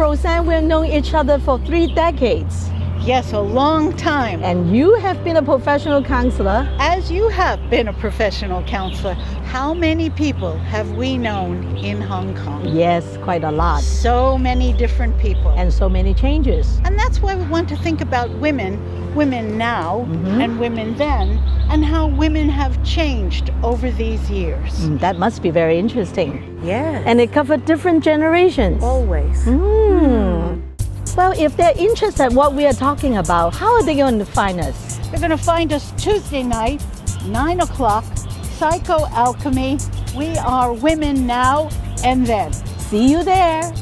Rosann, we've known each other for 3 decades. Yes, a long time. And you have been a professional counselor. As you have been a professional counselor, how many people have we known in Hong Kong? Yes, quite a lot. So many different people. And so many changes. And that's why we want to think about women now and women then, and how women have changed over these years. That must be very interesting. Yes. And it covered different generations. Always. Well, if they're interested in what we are talking about, how are they going to find us? You're going to find us Tuesday night, 9 o'clock, PsychoAlchemy. We are Women Now and Then. See you there.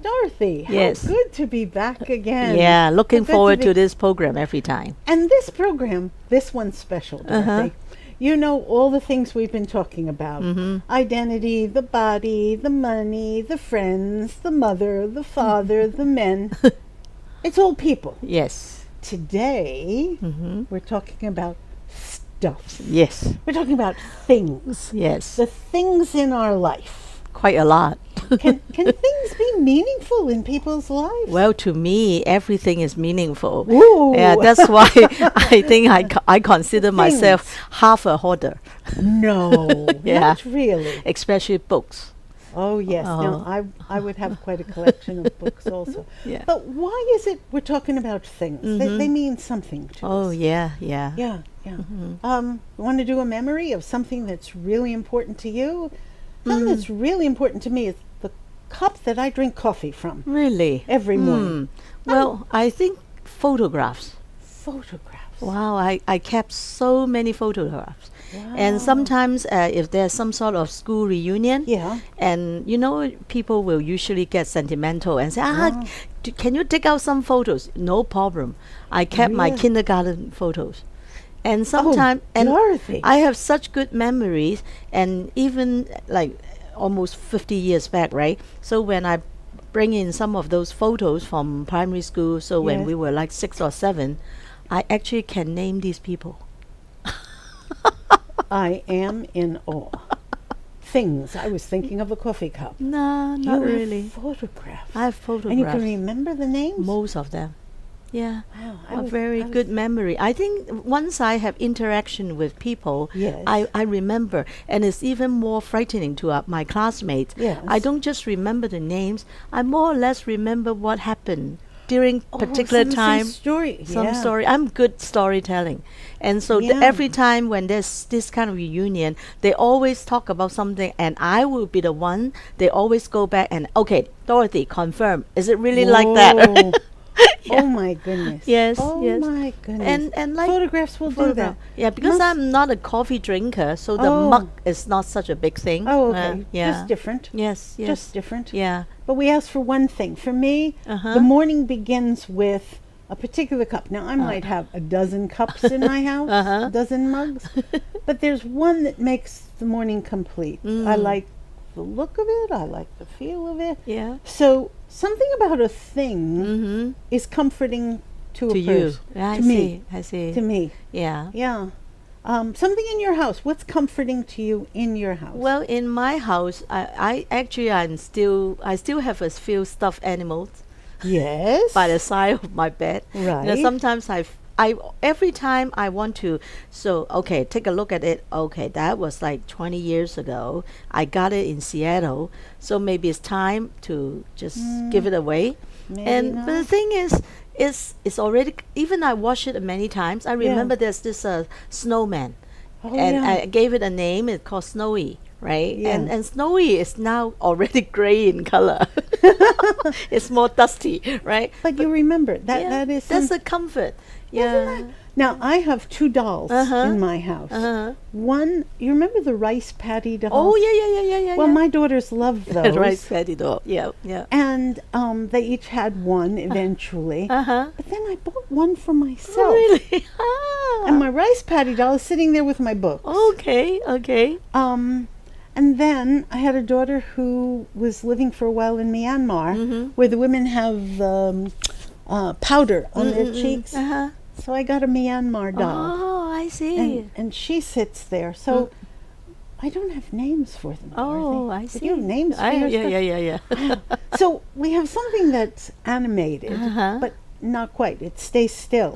Dorothy, Yes. how good to be back again. Yeah, looking How good forward be- to this program every time. And this program, this one's special, Dorothy. You know all the things we've been talking about. Identity, the body, the money, the friends, the mother, the father, the men. It's all people. Yes. Today, we're talking about stuff. Yes. We're talking about things. Yes. The things in our life. Quite a lot. Can things be meaningful in people's lives? Well, to me, everything is meaningful. Ooh. Yeah, that's why I think I consider myself half a hoarder, No, Yeah. not really. especially books. Oh, yes. No, I would have quite a collection of books also. Yeah. But why is it we're talking about things? They mean something to Oh, us. yeah, yeah. Yeah, yeah. You want to do a memory of something that's really important to you? Something that's really important to me is the cup that I drink coffee from Really? every morning. Well, I think photographs. Photographs. Wow, I kept so many photographs. And sometimes if there's some sort of school reunion, Yeah. and you know, people will usually get sentimental and say, can you dig out some photos? No problem. I kept my Really? kindergarten photos. And sometimes, and Dorothy. I have such good memories, and even like almost 50 years back, right? So when I bring in some of those photos from primary school, so when Yes. we were like 6 or 7, I actually can name these people. I am in awe. Things. I was thinking of a coffee cup. No, You not have really. photographs. I have photographs. And you can remember the names? Most of them. Yeah. Wow, A very good memory. I think once I have interaction with people, Yes. I remember, and it's even more frightening to my classmates. Yes. I don't just remember the names, I more or less remember what happened during particular time. Some story. Some yeah. story. I'm good storytelling. And so Yeah. every time when there's this kind of reunion, they always talk about something, and I will be the one, they always go back and, okay, Dorothy, confirm. Is it really like that? Whoa. Oh my goodness. Yes, Oh yes. my goodness. And like photographs will do photograph. that. Yeah, because Must- I'm not a coffee drinker, so the Oh. mug is not such a big thing. Oh, okay. Yeah. Just different. Yes, yes. Just different. Yeah. But we ask for one thing. For me, the morning begins with a particular cup. Now, I might have a dozen cups in my house, a dozen mugs, but there's one that makes the morning complete. I like the look of it. I like the feel of it. Yeah. So something about a thing is comforting to To a you. person. Yeah, I to see. me. I see. To me. Yeah. Yeah. Something in your house. What's comforting to you in your house? Well, in my house, I actually I still have a few stuffed animals yes. by the side of my bed. Right. You know, sometimes I every time I want to, so okay, take a look at it. Okay, that was like 20 years ago. I got it in Seattle, so maybe it's time to just give it away. Maybe But the thing is, it's already. Even I wash it many times. I remember there's this snowman, Oh, and yeah. I gave it a name. It's called Snowy. Right, Yeah. and Snowy is now already gray in color. It's more dusty, right? But you remember that Yeah, that is that's some- a comfort. isn't Yeah. that- Now I have 2 dolls in my house. One, you remember the rice patty dolls? Oh yeah. Well, my daughters love those. rice patty doll. Yeah, yeah. And they each had one eventually. Uh-huh. But then I bought one for myself. Really? And my rice patty doll is sitting there with my book. Okay. And then I had a daughter who was living for a while in Myanmar, where the women have powder on their cheeks. Uh-huh. So I got a Myanmar doll. Oh, I I see. And she sits there. So I don't have names for them. Oh, Dorothy. I see. Do you have names for your stuff? Yeah. So we have something that's animated, Uh-huh. but not quite. It stays still,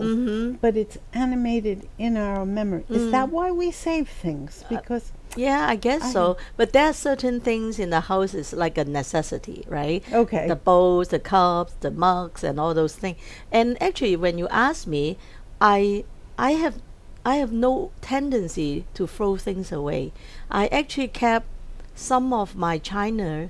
but it's animated in our memory. Is that why we save things? Because Yeah, I guess so. But there are certain things in the house is like a necessity, right? Okay. The bowls, the cups, the mugs, and all those things. And actually, when you ask me, I I have I have no tendency to throw things away. I actually kept some of my china,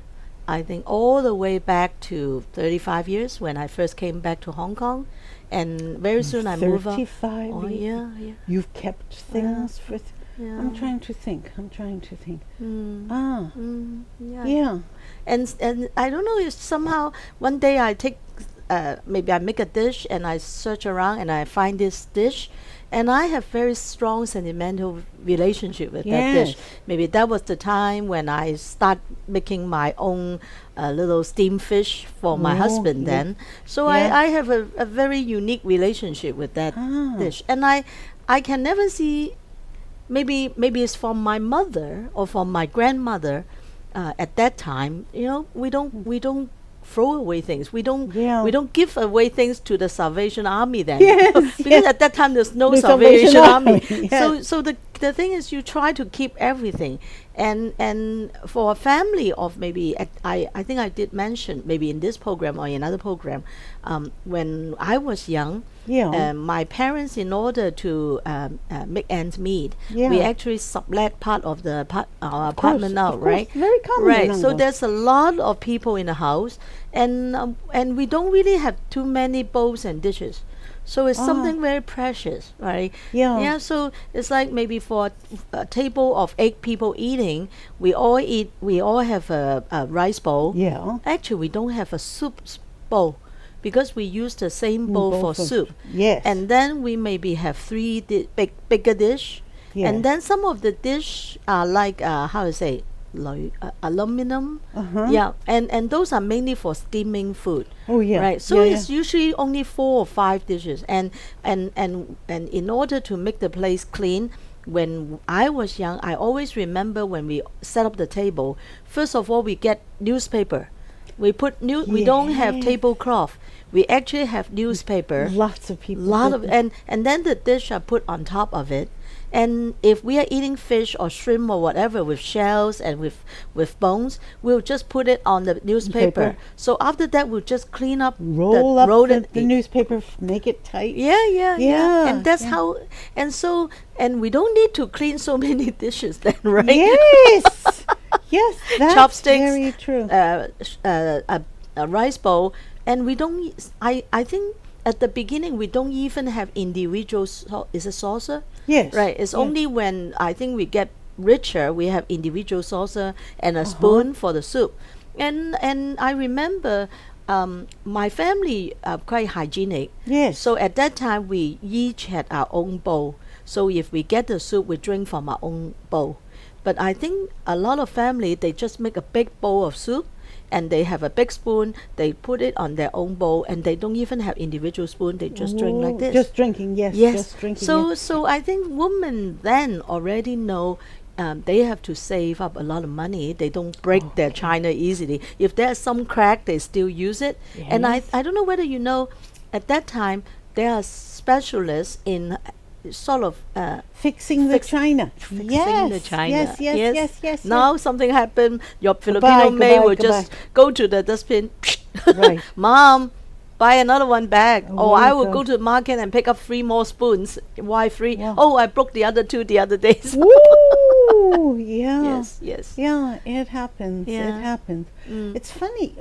I think all the way back to 35 years when I first came back to Hong Kong, and very soon I moved on. 35 Oh years? yeah. You've kept things for. Yeah. I'm trying to think. Mm. Ah, Yeah. yeah. And I don't know if somehow one day I take maybe I make a dish and I search around and I find this dish, and I have very strong sentimental relationship with that dish. Yes. Maybe that was the time when I start making my own little steamed fish for my Oh, husband yeah. then. So Yeah. I have a very unique relationship with that Ah. dish, and I can never see. Maybe it's from my mother or from my grandmother. At that time, we don't throw away things. Yeah. We don't give away things to the Salvation Army then. Yes, Because yes. at that time there's no The Salvation Salvation Army. Army, yes. So the thing is, you try to keep everything, and for a family of maybe I think I did mention maybe in this program or in another program, when I was young. Yeah. My parents, in order to make ends meet, we Yeah. actually sublet part of the our Of course, apartment out, of course. right? Very common Right. among So us. there's a lot of people in the house, and we don't really have too many bowls and dishes. So it's something very precious, right? Yeah. Yeah. So it's like maybe for a table of 8 people eating, we all eat. We all have a rice bowl. Yeah. Actually, we don't have a soup bowl because we use the same bowl for soup. Yes. And then we maybe have 3 bigger dish. Yes. And then some of the dish are like how to say aluminum. Yeah. And those are mainly for steaming food. Oh, yeah. Right. So Yeah, it's usually only 4 or 5 dishes. And in order to make the place clean, when I was young, I always remember when we set up the table, first of all we get newspaper. We put we don't have Yes. tablecloth. We actually have newspaper. Lots of people. Lot did of that. and then the dish are put on top of it. And if we are eating fish or shrimp or whatever with shells and with bones, we'll just put it on the newspaper. Paper. So after that, we'll just clean up, roll the newspaper, make it tight. Yeah. Yeah, And that's yeah. how. And we don't need to clean so many dishes then, right? Yes. Yes, that's Chopsticks, very true. A rice bowl, and we don't. I think at the beginning we don't even have individual. Is a saucer? Yes. Right. It's yes. only when I think we get richer, we have individual saucer and a spoon for the soup. And I remember my family are quite hygienic. Yes. So at that time we each had our own bowl. So if we get the soup, we drink from our own bowl. But I think a lot of family, they just make a big bowl of soup and they have a big spoon, they put it on their own bowl, and they don't even have individual spoon, they just drink like Ooh, this. Just drinking, yes. Yes. Just drinking. So yes. so I think women then already know they have to save up a lot of money. They don't break their china easily. If there's some crack, they still use it. And I don't know whether you know, at that time there are specialists in sort of fixing the china. fixing Yes. the china. Yes. Now something happened. Your Filipino maid will just go to the dustbin. Right. Mom, buy another one back. Oh Or I my will go God. to the market and pick up 3 more spoons. Why 3? Yeah. Oh, I broke the other 2 the other days. Woo! Yeah. Yes. Yeah, it happens. Yeah. It happens. Mm. It's funny.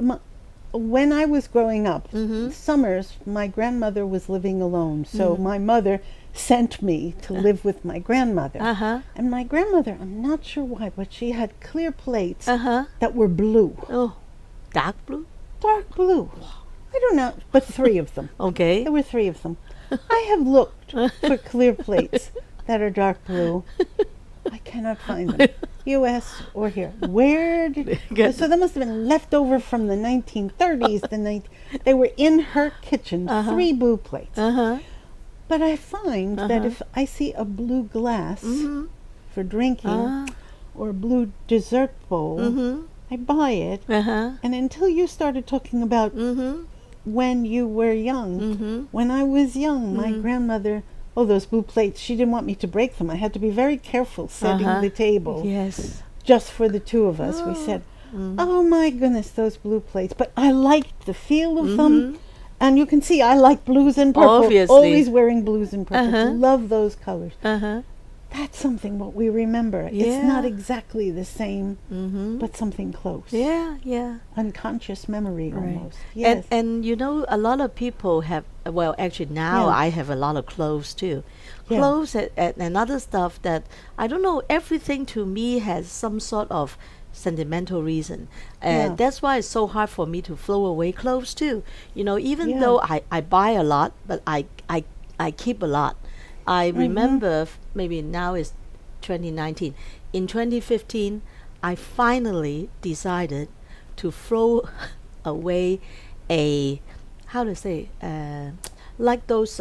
When I was growing up, Mm-hmm. summers, my grandmother was living alone. So my mother sent me to live with my grandmother. Uh-huh. And my grandmother, I'm not sure why, but she had clear plates Uh-huh. that were blue, Oh, dark blue? dark blue. I don't know, but 3 of them. Okay. There were 3 of them. I have looked for clear plates that are dark blue. I cannot find them. U.S. or here. Where did... Get- So they must have been left over from the 1930s. They were in her kitchen, 3 blue plates. Uh-huh. But I find that if I see a blue glass for drinking or a blue dessert bowl, I buy it. And until you started talking about when you were young, when I was young, my grandmother, those blue plates, she didn't want me to break them. I had to be very careful setting the table. Yes. Just for the two of us. We said, oh my goodness, those blue plates. But I liked the feel of them. And you can see I like blues and purple. Obviously. Always wearing blues and purple. Love those colors. That's something what we remember. Yeah. It's not exactly the same, but something close. Yeah. Unconscious memory Right. almost. Yes. And you know, a lot of people have, well, actually now I have a lot of clothes too. Yeah. Clothes and other stuff that, I don't know, everything to me has some sort of sentimental reason. And that's why it's so hard for me to throw away clothes too. You know, even though I buy a lot, but I keep a lot. I remember, maybe now it's 2019. In 2015, I finally decided to throw away a, how to say, like those,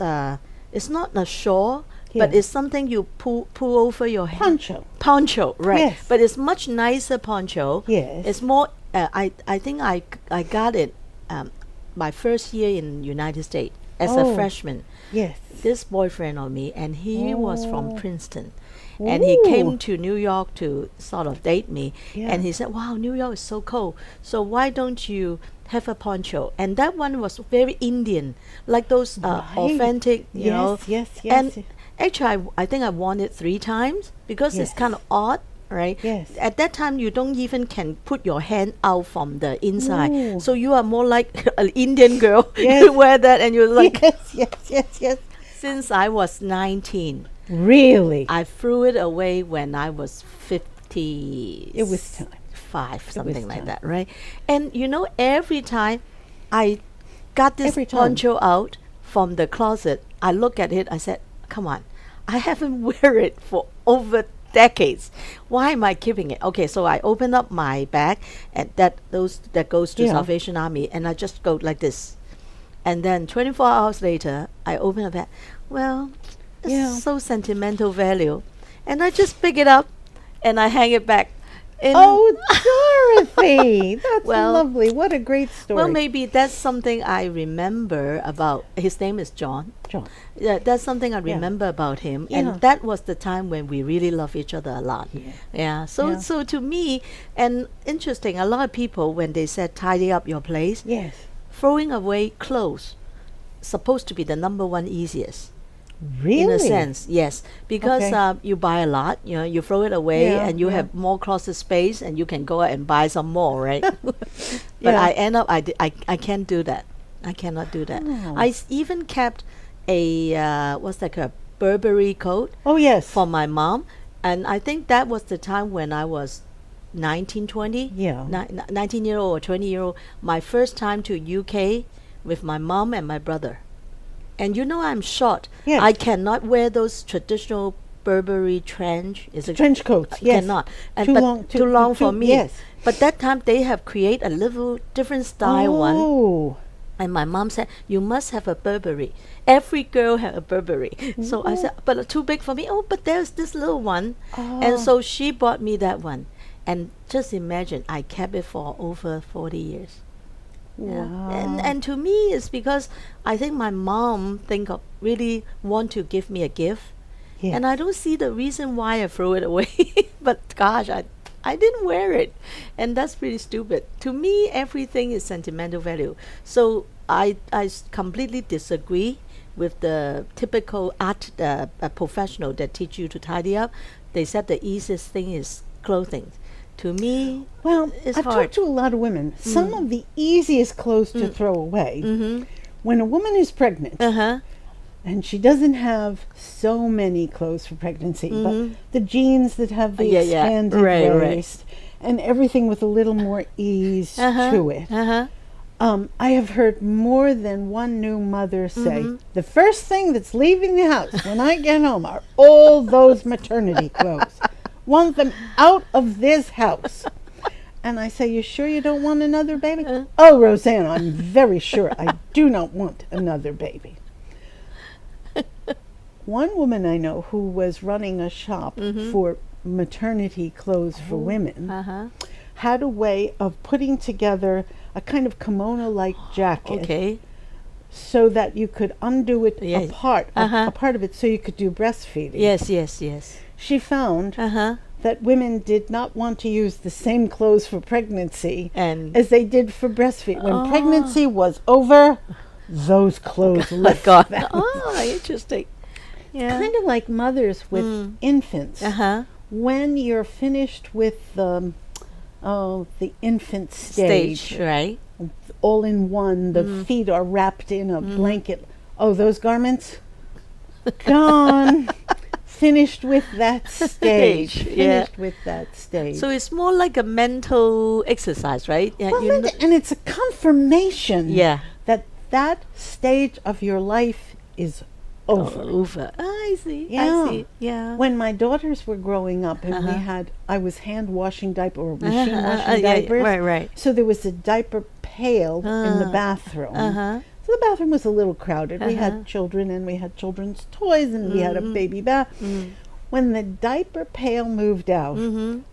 it's not a shawl, but it's something you pull over your head. Poncho, right. Yes. But it's much nicer poncho. Yes. It's more, I think I got it my first year in United States as a freshman. Yes. This boyfriend of me, and he was from Princeton. And he came to New York to sort of date me. And he said, wow, New York is so cold. So why don't you have a poncho? And that one was very Indian, like those authentic, you know. Yes. And actually, I think I worn it 3 times because it's kind of odd, right? Yes. At that time, you don't even can put your hand out from the inside. So you are more like an Indian girl. You wear that and you're like... Yes. Since I was 19. Really? I threw it away when I was 50. It was time. 5, something like that, right? And you know, every time I got this poncho out from the closet, I look at it, I said, come on, I haven't wear it for over decades. Why am I keeping it? Okay, so I open up my bag, and that goes to Salvation Army, and I just go like this. And then 24 hours later, I open a bag. Well, it's so sentimental value. And I just pick it up and I hang it back. Dorothy! That's lovely. What a great story. Well, maybe that's something I remember about. His name is John. Yeah, that's something I remember about him. And that was the time when we really loved each other a lot. So to me, and interesting, a lot of people, when they said tidy up your place, throwing away clothes supposed to be the number one easiest. Really? In a sense, yes. Because you buy a lot, you know, you throw it away and you have more closet space and you can go out and buy some more, right? But I end up, I can't do that. I cannot do that. I even kept a, what's that called? Burberry coat. For my mom. And I think that was the time when I was 19, 20. 19-year-old or 20-year-old. My first time to UK with my mom and my brother. And you know I'm short. I cannot wear those traditional Burberry trench. Is it trench coats? Cannot. And too long for me. But that time they have created a little different style one. And my mom said, you must have a Burberry. Every girl had a Burberry. So I said, but too big for me. Oh, but there's this little one. And so she bought me that one. And just imagine, I kept it for over 40 years. And to me, it's because I think my mom really want to give me a gift. And I don't see the reason why I throw it away. But gosh, I didn't wear it. And that's pretty stupid. To me, everything is sentimental value. So I completely disagree with the typical art professional that teach you to tidy up. They said the easiest thing is clothing. To me, it's I've hard. talked to a lot of women. Some of the easiest clothes to throw away, when a woman is pregnant, and she doesn't have so many clothes for pregnancy, but the jeans that have the expanded waist, and everything with a little more ease to it. I have heard more than one new mother say, the first thing that's leaving the house when I get home are all those maternity clothes. Want them out of this house. And I say, you sure you don't want another baby? Oh, Rosann, I'm very sure I do not want another baby. one woman I know who was running a shop for maternity clothes for women had a way of putting together a kind of kimono-like jacket. Okay. So that you could undo it Yes. apart, a part of it, so you could do breastfeeding. Yes, yes, yes. She found that women did not want to use the same clothes for pregnancy And as they did for breastfeeding. When pregnancy was over, those clothes left God. them. Oh, interesting. Yeah. Kind of like mothers with infants. When you're finished with the infant stage, right? all in one, the feet are wrapped in a blanket. Oh, those garments? Gone. Finished with that stage. Finished with that stage. So it's more like a mental exercise, right? Yeah, Well, you know- and it's a confirmation Yeah. that that stage of your life is over. Over. I see. Yeah. I see. Yeah. When my daughters were growing up and I was hand washing machine washing diapers. Right. So there was a diaper pail in the bathroom. So the bathroom was a little crowded. We had children and we had children's toys and we had a baby bath. When the diaper pail moved out,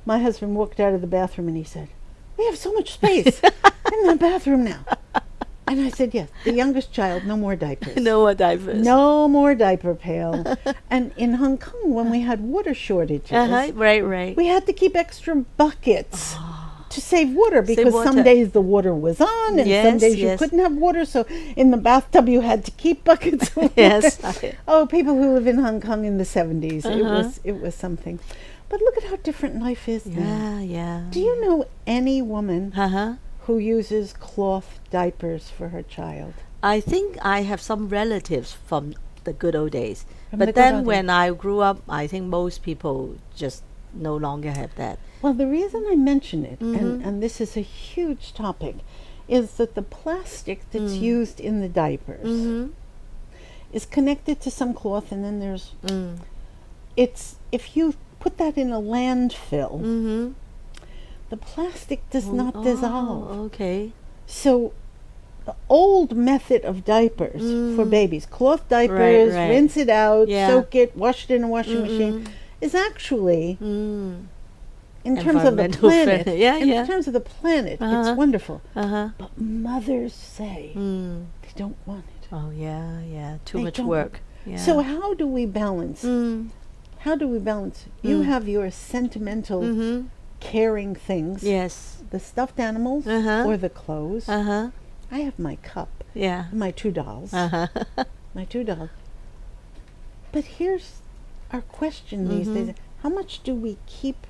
my husband walked out of the bathroom and he said, "We have so much space in the bathroom now." And I said, "Yes, the youngest child, no more diapers. No more diapers. No more diaper pail." And in Hong Kong, when we had water shortages, Right. we had to keep extra buckets to save water because some water. days the water was on and some Yes, days you yes. couldn't have water. So in the bathtub you had to keep buckets of water. Yes. Oh, people who live in Hong Kong in the 70s, it was something. But look at how different life is now. Yeah. Do you know any woman Uh-huh. who uses cloth diapers for her child? I think I have some relatives from the good old days. From the But good then old when I grew up, I think most people just no longer have that. Well, the reason I mention it, and this is a huge topic, is that the plastic that's used in the diapers is connected to some cloth, and then there's it's if you put that in a landfill, the plastic does not dissolve. Okay. So the old method of diapers for babies, cloth diapers, right. rinse it out, Yeah. soak it, wash it in a washing machine, is actually in terms of the Environmental planet, friendly. Yeah, in yeah. terms of the planet, it's wonderful. Uh-huh. But mothers say they don't want it. Oh, yeah. Too They much don't. work. Yeah. So how do we balance? How do we balance? You have your sentimental, caring things, Yes. the stuffed animals or the clothes. I have my cup, Yeah. my two dolls, my two dolls. But here's our question these days: how much do we keep?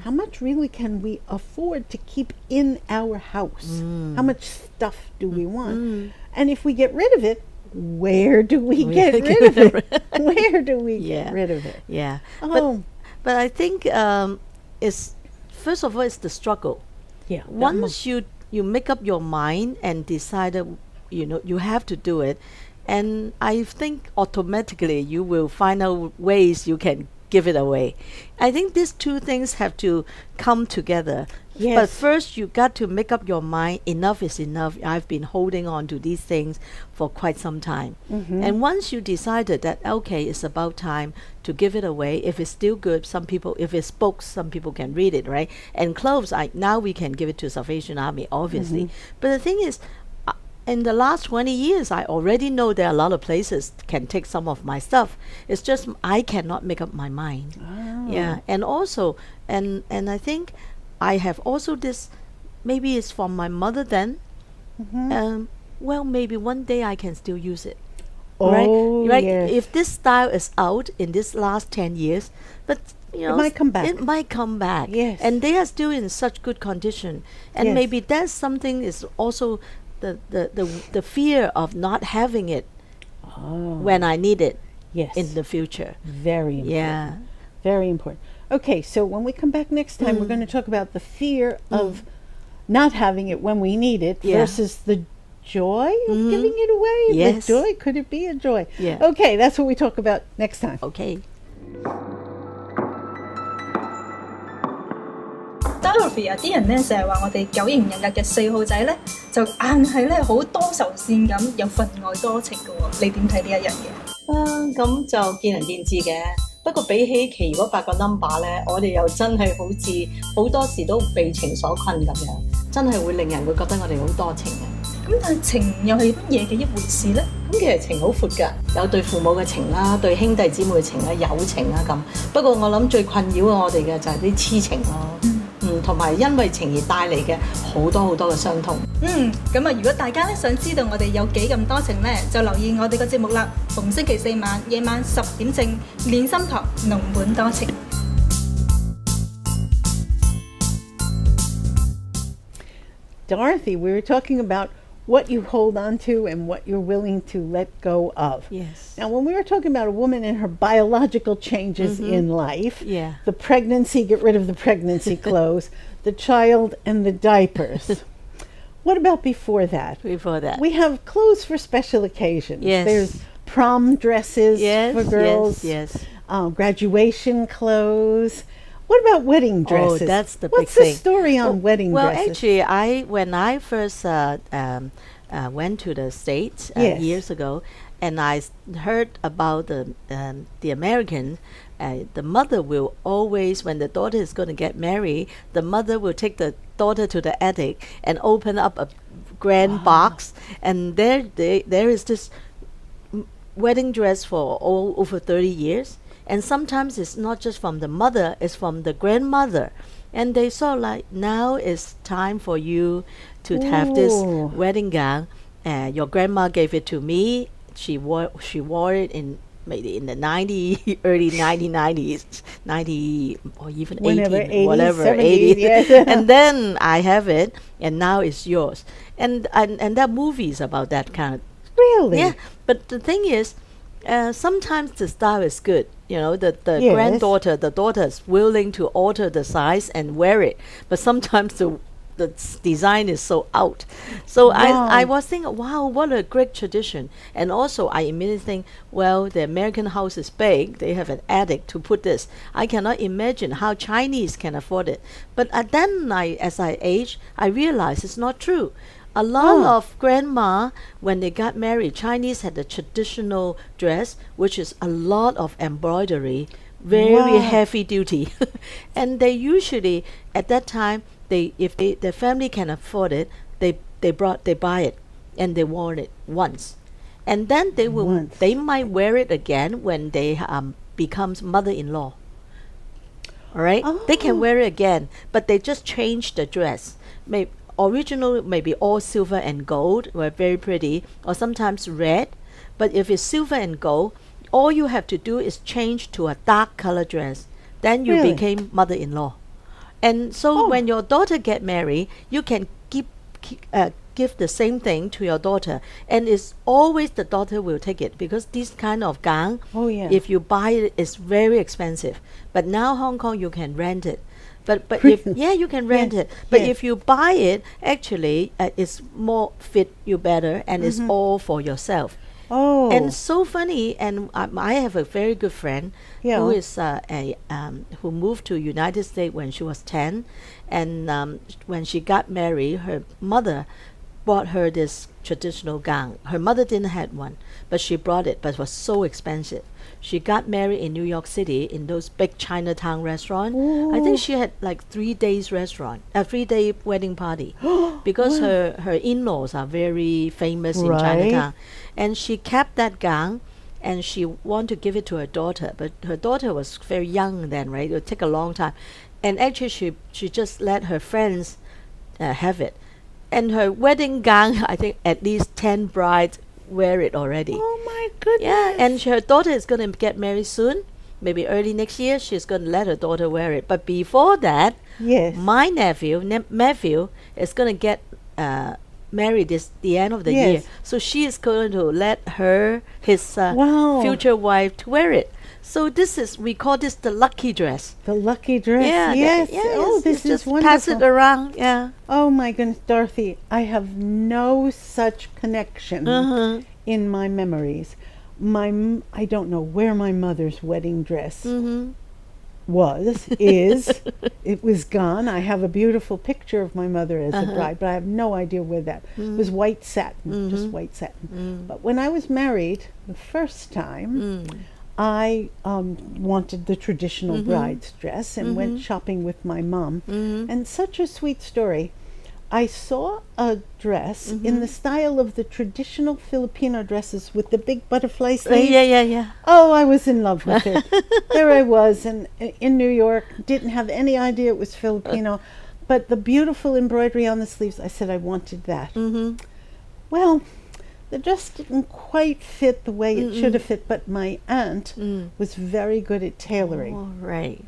How much really can we afford to keep in our house? How much stuff do we want? And if we get rid of it, where do we get rid of it? Where do we get rid of it? Yeah. Oh, But I think it's first of all it's the struggle. yeah. Once you make up your mind and decided, you have to do it, and I think automatically you will find out ways you can give it away. I think these two things have to come together. But Yes. first you got to make up your mind, enough is enough. I've been holding on to these things for quite some time. And once you decided that, okay, it's about time to give it away, if it's still good, if it's books, some people can read it, right? And clothes, now we can give it to Salvation Army, obviously. But the thing is, in the last 20 years, I already know there are a lot of places can take some of my stuff. It's just I cannot make up my mind. Yeah, and also, and I think I have also this, maybe it's from my mother then. Well, maybe one day I can still use it. Oh, right? yes. If this style is out in this last 10 years, but might come back. It might come back. Yes. And they are still in such good condition. And Yes. maybe that's something is also the fear of not having it when I need it Yes. in the future. Very important. Yeah. Very important. Okay, so when we come back next time, we're going to talk about the fear of not having it when we need it Yeah. versus the joy of giving it away. Yes. The joy, could it be a joy? Yeah. Okay, that's what we talk about next time. Okay. Dorothy 有啲人咧成日話我哋九型人格嘅4號仔咧，就硬係咧好多愁善感，又分外多情嘅喎。你點睇呢一樣嘢？咁就見仁見智嘅。不過比起其餘嗰8個 number 咧，我哋又真係好似好多時都被情所困咁樣，真係會令人會覺得我哋好多情嘅。咁但係情又係乜嘢嘅一回事呢？咁其實情好闊㗎，有對父母嘅情啦，對兄弟姊妹嘅情啦，友情啦咁。不過我諗最困擾我哋嘅就係啲痴情咯。同埋因為情而帶嚟嘅好多嘅傷痛。咁啊，如果大家咧想知道我哋有幾咁多情咧，就留意我哋個節目啦。逢星期四晚夜晚10點正，練心堂濃本多情。Dorothy, we were talking about what you hold on to and what you're willing to let go of. Yes. Now, when we were talking about a woman and her biological changes in life, Yeah. the pregnancy, get rid of the pregnancy clothes, the child and the diapers. What about before that? Before that. We have clothes for special occasions. Yes. There's prom dresses for girls. Yes. Graduation clothes. What about wedding dresses? Oh, that's the What's big the thing. story on wedding well, dresses? actually, when I first went to the States Yes. years ago, and I heard about the American, the mother will always, when the daughter is going to get married, the mother will take the daughter to the attic and open up a grand box, and there is this wedding dress for over 30 years. And sometimes it's not just from the mother, it's from the grandmother. And they saw like, now it's time for you to have this Ooh. wedding gown. Your grandma gave it to me. She wore it maybe in the early 1990s, 90 or even Whenever, 80, 80s, whatever, 70s, 80. yes. And then I have it, and now it's yours. And there are movies about that kind of. Really? Yeah, but the thing is, sometimes the style is good. You know, the Yes. the daughter is willing to alter the size and wear it. But sometimes the design is so out. So Wow. I was thinking, wow, what a great tradition. And also I immediately think, well, the American house is big. They have an attic to put this. I cannot imagine how Chinese can afford it. But then as I age, I realized it's not true. A lot of grandma, when they got married, Chinese had the traditional dress, which is a lot of embroidery, very Wow. heavy duty. And they usually, at that time, if the family can afford it, they buy it and they wore it once. And then they might wear it again when they becomes mother-in-law. All right? They can wear it again, but they just change the dress. Original maybe all silver and gold, were very pretty, or sometimes red. But if it's silver and gold, all you have to do is change to a dark color dress. Then you Really? became mother-in-law. And so when your daughter get married, you can give the same thing to your daughter, and it's always the daughter will take it, because this kind of gown, if you buy it, it's very expensive. But now Hong Kong you can rent it. But if you can rent it. But if you buy it, actually it's more fit you better, and it's all for yourself. Oh. And so funny. And I have a very good friend who is who moved to United States when she was 10, and when she got married, her mother bought her this traditional gown. Her mother didn't have one, but she brought it, but it was so expensive. She got married in New York City in those big Chinatown restaurants. I think she had like 3 days restaurant, a 3-day wedding party, because her in-laws are very famous in Chinatown. And she kept that gown, and she wanted to give it to her daughter, but her daughter was very young then, right? It would take a long time. And actually she just let her friends have it. And her wedding gown, I think at least 10 brides wear it already. Oh my goodness. Yeah, and her daughter is going to get married soon. Maybe early next year, she's going to let her daughter wear it. But before that, my nephew, Matthew, is going to get married the end of the year. So she is going to let his future wife to wear it. So we call this the lucky dress. The lucky dress. Yeah, Yes. Oh, this is just wonderful. pass it around. Yeah. Oh my goodness, Dorothy, I have no such connection in my memories. I don't know where my mother's wedding dress it was gone. I have a beautiful picture of my mother as a bride, but I have no idea where that. It was white satin, just white satin. But when I was married the first time, I wanted the traditional bride's dress and went shopping with my mom. And such a sweet story. I saw a dress in the style of the traditional Filipino dresses with the big butterfly sleeves. Yeah. Oh, I was in love with it. There I was in New York, didn't have any idea it was Filipino, but the beautiful embroidery on the sleeves, I said I wanted that. Well, the dress didn't quite fit the way it should have fit, but my aunt was very good at tailoring. Oh, right.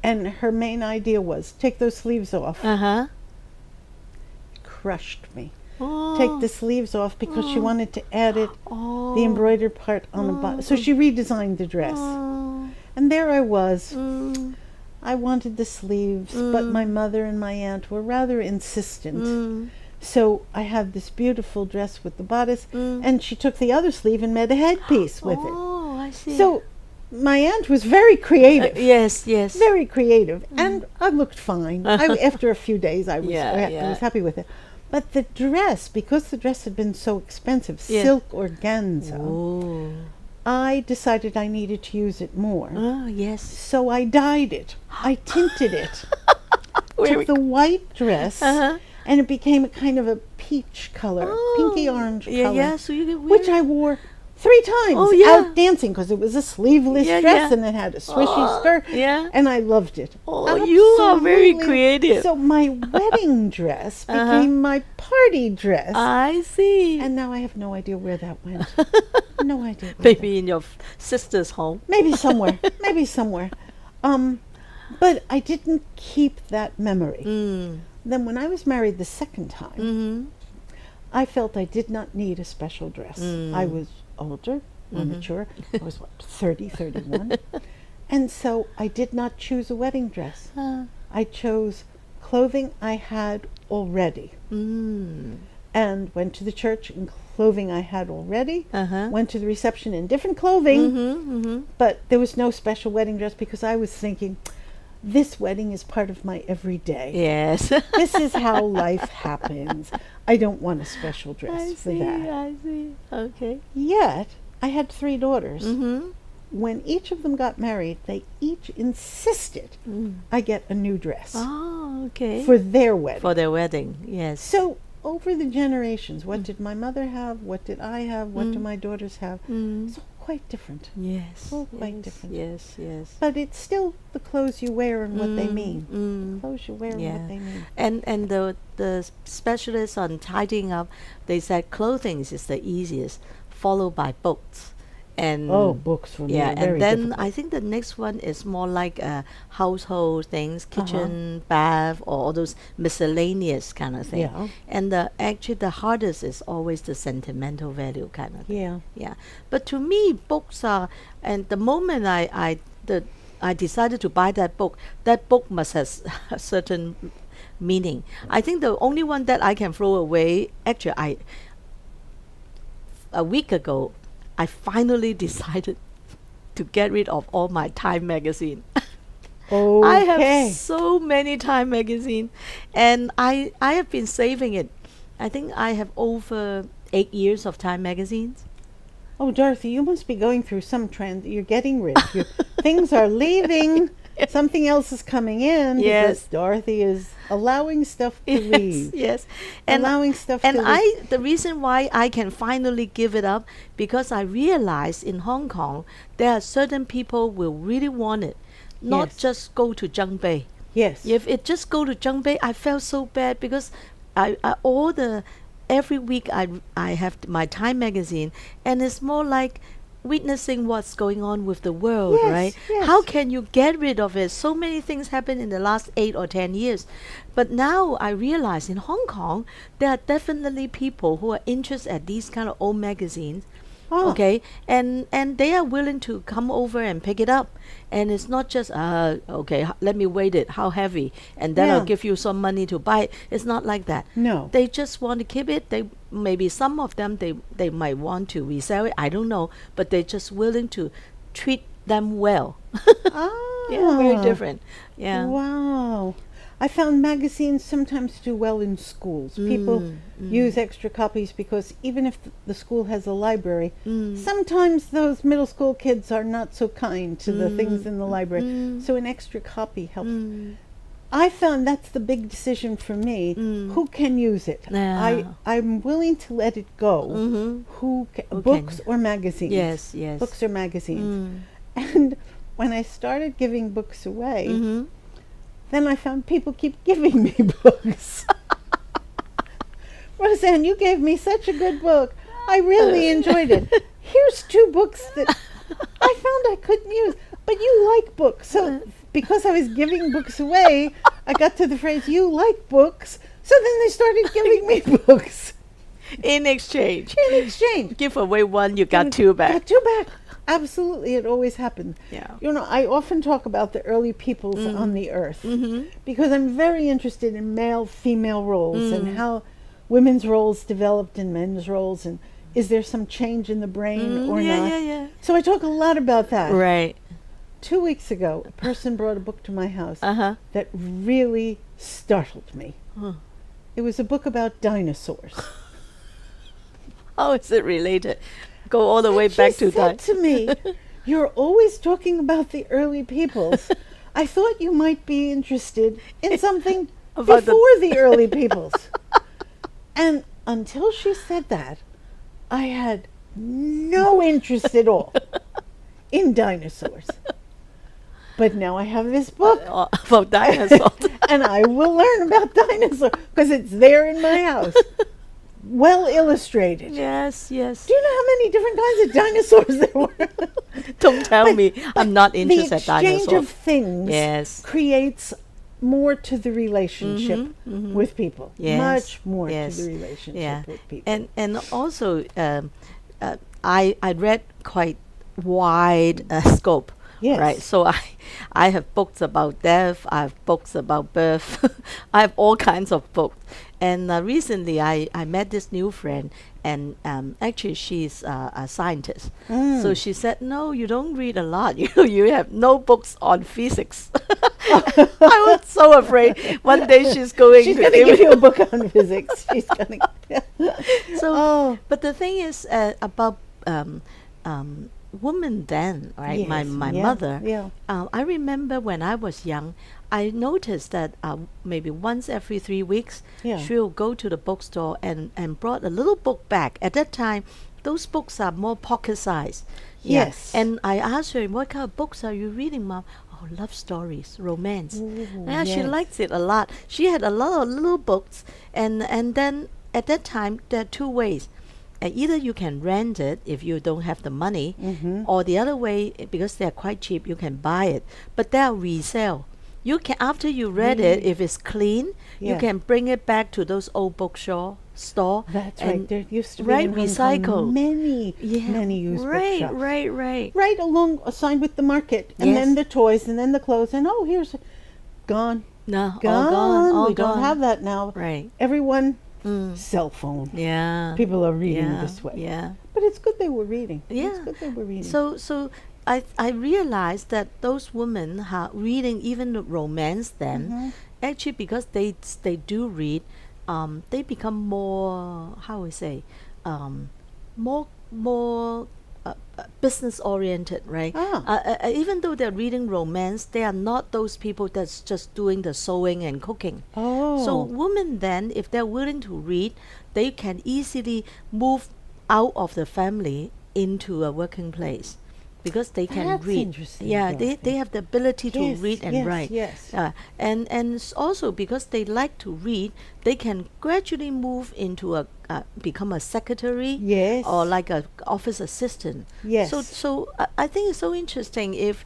And her main idea was, take those sleeves off. Crushed me. Take the sleeves off because she wanted to add the embroidered part on the bottom. So she redesigned the dress. And there I was. I wanted the sleeves, but my mother and my aunt were rather insistent. So I had this beautiful dress with the bodice, and she took the other sleeve and made a headpiece with it. Oh, I see. So my aunt was very creative. Yes. Very creative, and I looked fine. After a few days, I was happy with it. But the dress, because the dress had been so expensive, silk organza, I decided I needed to use it more. Oh, yes. So I dyed it. I tinted it. Took the white dress, and it became a kind of a peach color, pinky orange color, Yeah, so you can wear which I wore 3 times out dancing because it was a sleeveless dress and it had a swishy skirt. And I loved it. Oh, you are very creative. So my wedding dress became my party dress. I see. And now I have no idea where that went. No idea. Maybe in your sister's home. Maybe somewhere. But I didn't keep that memory. Then when I was married the second time, I felt I did not need a special dress. I was older, more mature. I was 30, 31. And so I did not choose a wedding dress. I chose clothing I had already. And went to the church in clothing I had already. Went to the reception in different clothing. But there was no special wedding dress because I was thinking, this wedding is part of my everyday. Yes. This is how life happens. I don't want a special dress for that. I see. Okay. Yet, I had 3 daughters. When each of them got married, they each insisted I get a new dress. Oh, okay. For their wedding. For their wedding, yes. So, over the generations, what did my mother have? What did I have? What do my daughters have? It's all quite different. Yes. All quite different. Yes. But it's still the clothes you wear and what they mean. The clothes you wear and what they mean. And the specialists on tidying up, they said clothing is the easiest, followed by books. And books for me yeah, are very and then difficult. I think the next one is more like household things, kitchen, bath, or all those miscellaneous kind of thing. Yeah. And actually the hardest is always the sentimental value kind of thing. Yeah. But to me, books are, and the moment I decided to buy that book must have a certain meaning. I think the only one that I can throw away, actually, a week ago, I finally decided to get rid of all my Time magazine. Okay. I have so many Time magazine, and I have been saving it. I think I have over 8 years of Time magazines. Oh, Dorothy, you must be going through some trend. You're getting rid. Things are leaving. Something else is coming in. Yes. Because Dorothy is allowing stuff to leave. Yes. Allowing stuff to leave. The reason why I can finally give it up, because I realized in Hong Kong, there are certain people will really want it. Not Yes. just go to Zheng Bei. Yes. If it just go to Zheng Bei, I felt so bad because every week I have my Time magazine, and it's more like witnessing what's going on with the world, Yes, right? yes. How can you get rid of it? So many things happen in the last 8 or 10 years. But now I realize in Hong Kong, there are definitely people who are interested at these kind of old magazines. Oh. Okay, and they are willing to come over and pick it up, and it's not just let me weight it, how heavy, and then I'll Yeah. give you some money to buy it. It's not like that. No. They just want to keep it. They maybe some of them they might want to resell it. I don't know, but they're just willing to treat them well. Yeah, very different. Yeah. Wow. I found magazines sometimes do well in schools. People use extra copies because even if the school has a library, sometimes those middle school kids are not so kind to the things in the library. So an extra copy helps. I found that's the big decision for me. Who can use it? Yeah. I'm willing to let it go. Who books or magazines? Yes, yes. Books or magazines. And when I started giving books away, then I found people keep giving me books. Rosann, you gave me such a good book. I really enjoyed it. Here's 2 books that I found I couldn't use. But you like books. So because I was giving books away, I got to the phrase, you like books. So then they started giving me books. In exchange. In exchange. Give away one, you got 2 back. Got 2 back. Absolutely, it always happened. Yeah. You know, I often talk about the early peoples on the earth because I'm very interested in male-female roles and how women's roles developed and men's roles, and is there some change in the brain or not? Yeah. So I talk a lot about that. Right. 2 weeks ago, a person brought a book to my house that really startled me. It was a book about dinosaurs. How is it related? Go all the way back to said that. to me, you're always talking about the early peoples. I thought you might be interested in something About before the early peoples. And until she said that, I had no interest at all in dinosaurs. But now I have this book, About dinosaurs. and I will learn about dinosaurs because it's there in my house. Well illustrated. Yes. Do you know how many different kinds of dinosaurs there were? Don't tell me. I'm not The interested in exchange dinosaurs. of things Yes. creates more to the relationship with people. Yes, Much more yes, to the relationship with people. And also, I read quite wide scope. Yes. Right. So I have books about death. I have books about birth. I have all kinds of books. And recently, I met this new friend, and actually she's a scientist. So she said, "No, you don't read a lot. You have no books on physics." I was so afraid. One day she's going She's to going to give you a book on physics. She's going to. So, but the thing is about women then, right? Yes, My yeah, mother. yeah. I remember when I was young, I noticed that maybe once every 3 weeks, Yeah. she'll go to the bookstore and brought a little book back. At that time, those books are more pocket size. Yeah. Yes. And I asked her, "What kind of books are you reading, Mom?" "Oh, love stories, romance." Yeah, she yes. likes it a lot. She had a lot of little books, and then at that time there are 2 ways. Either you can rent it if you don't have the money, or the other way, because they're quite cheap, you can buy it. But they're resale. You can, after you read it, if it's clean, you Yeah. can bring it back to those old bookstore store. That's and right. There used to be right, in Hong Kong recycle. many used right, bookshops. right. Right along, assigned with the market, and then Yes. the toys, and then the clothes, and here's gone. No, Gone. all gone. All we gone. don't have that now. Right. Everyone, cell phone. Yeah. People are reading yeah, this way. Yeah. But it's good they were reading. Yeah. It's good they were reading. So I realized that those women are reading even the romance then, actually because they do read, they become more, how we say, more business oriented, right? Even though they're reading romance, they are not those people that's just doing the sewing and cooking. Oh. So women then, if they're willing to read, they can easily move out of the family into a working place because they can That's read. interesting, Yeah, Dorothy. they have the ability to Yes, read and yes, write. yes. And also because they like to read, they can gradually move into become a secretary. Yes. Or like a office assistant. Yes. So I think it's so interesting if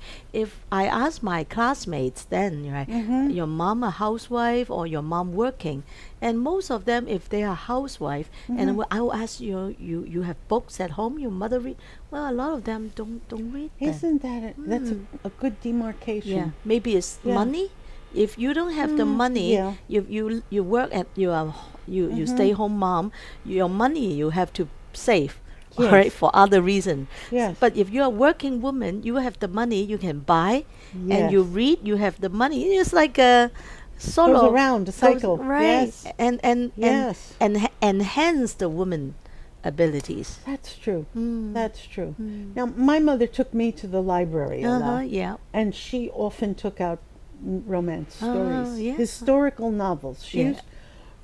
I ask my classmates then, right, your mom a housewife or your mom working, and most of them, if they are housewife, and I will ask you have books at home, your mother read. Well, a lot of them don't read. then. Isn't that that's a good demarcation? Yeah, maybe it's Yeah. money. If you don't have the money, yeah. you work at you stay home mom. Your money you have to save, Yes. right, for other reason. Yes. But if you're a working woman, you have the money, you can buy, Yes. and you read, you have the money. It's like a sort Goes of around a cycle. right, Yes. and Yes. enhance the woman abilities. That's true. Mm. That's true. Now, my mother took me to the library a lot, Yeah. and she often took out romance stories, yeah. historical novels. She Yeah. used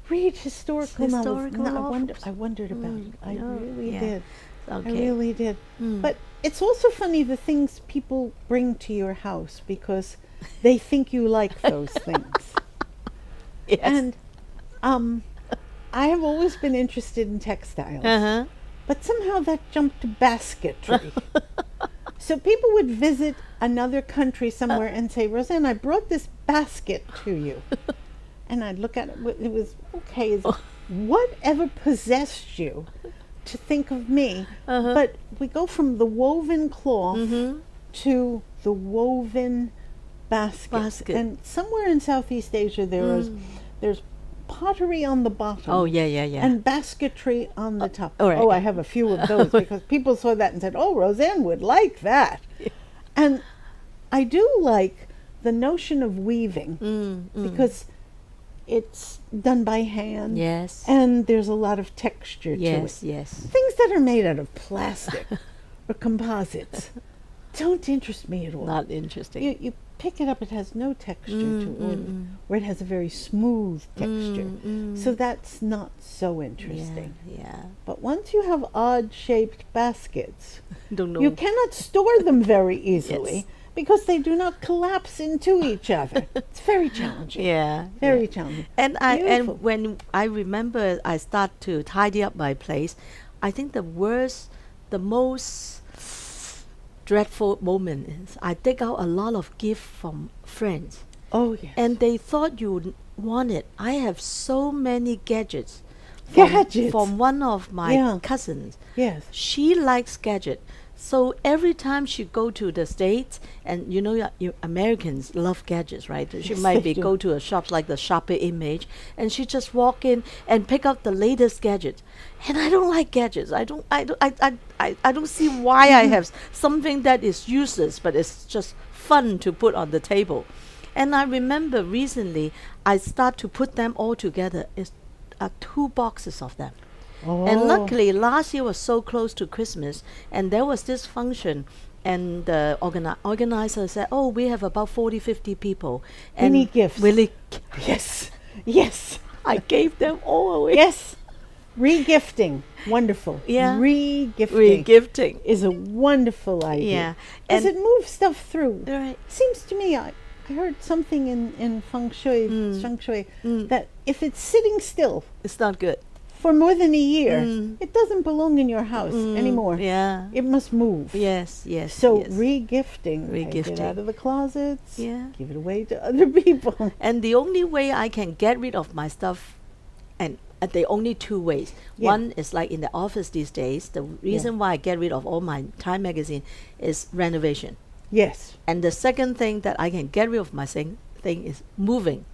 read historical novels. Historical No, novels. I wondered about it. I Oh, really yeah. did. Okay. I really did. Mm. But it's also funny the things people bring to your house because they think you like those things. Yes. And I have always been interested in textiles. Uh-huh. But somehow that jumped to basketry. So people would visit another country somewhere and say, Rosann, I brought this basket to you. And I'd look at it, it was, okay, whatever possessed you to think of me? Uh-huh. But we go from the woven cloth Mm-hmm. to the woven basket. And somewhere in Southeast Asia there's pottery on the bottom. Oh, yeah. And basketry on the top. all right. Oh, I have a few of those because people saw that and said, oh, Rosann would like that. And I do like the notion of weaving because it's done by hand. Yes. And there's a lot of texture to it. Yes. Things that are made out of plastic or composites don't interest me at all. Not interesting. You pick it up, it has no texture to it, or it has a very smooth texture. So that's not so interesting. Yeah. But once you have odd-shaped baskets, Don't know. you cannot store them very easily Yes. because they do not collapse into each other. It's very challenging. Yeah. Very yeah. challenging. And Beautiful. when I remember I start to tidy up my place, I think the most dreadful moment is I take out a lot of gifts from friends, Oh, yes. and they thought you want it. I have so many gadgets. Gadgets? From one of my Yeah. cousins. Yes. She likes gadget. So every time she go to the States, and you Americans love gadgets, right? She Yes, might they be do. go to a shop like the Shopper Image, and she just walk in and pick up the latest gadget. And I don't like gadgets. I don't see why I have something that is useless, but it's just fun to put on the table. And I remember recently I start to put them all together. It's 2 boxes of them. And Oh. luckily, last year was so close to Christmas, and there was this function, and the organizer said, "Oh, we have about 40, 50 people, and need gifts." Yes, Yes. I gave them all away. Yes. Re-gifting. Wonderful. Yeah. Re-gifting. Re-gifting. Is a wonderful idea. Yeah, Because and- it moves stuff through. Right. Seems to me, I heard something in feng shui, that if it's sitting still It's not good. for more than a year, it doesn't belong in your house anymore. Yeah. It must move. Yes. So yes. re-gifting. Take Re-gifting. it out of the closets. Yeah. Give it away to other people. And the only way I can get rid of my stuff, and the only 2 ways. Yeah. One is like in the office these days. The reason why I get rid of all my Time magazine is renovation. Yes. And the second thing that I can get rid of my thing is moving.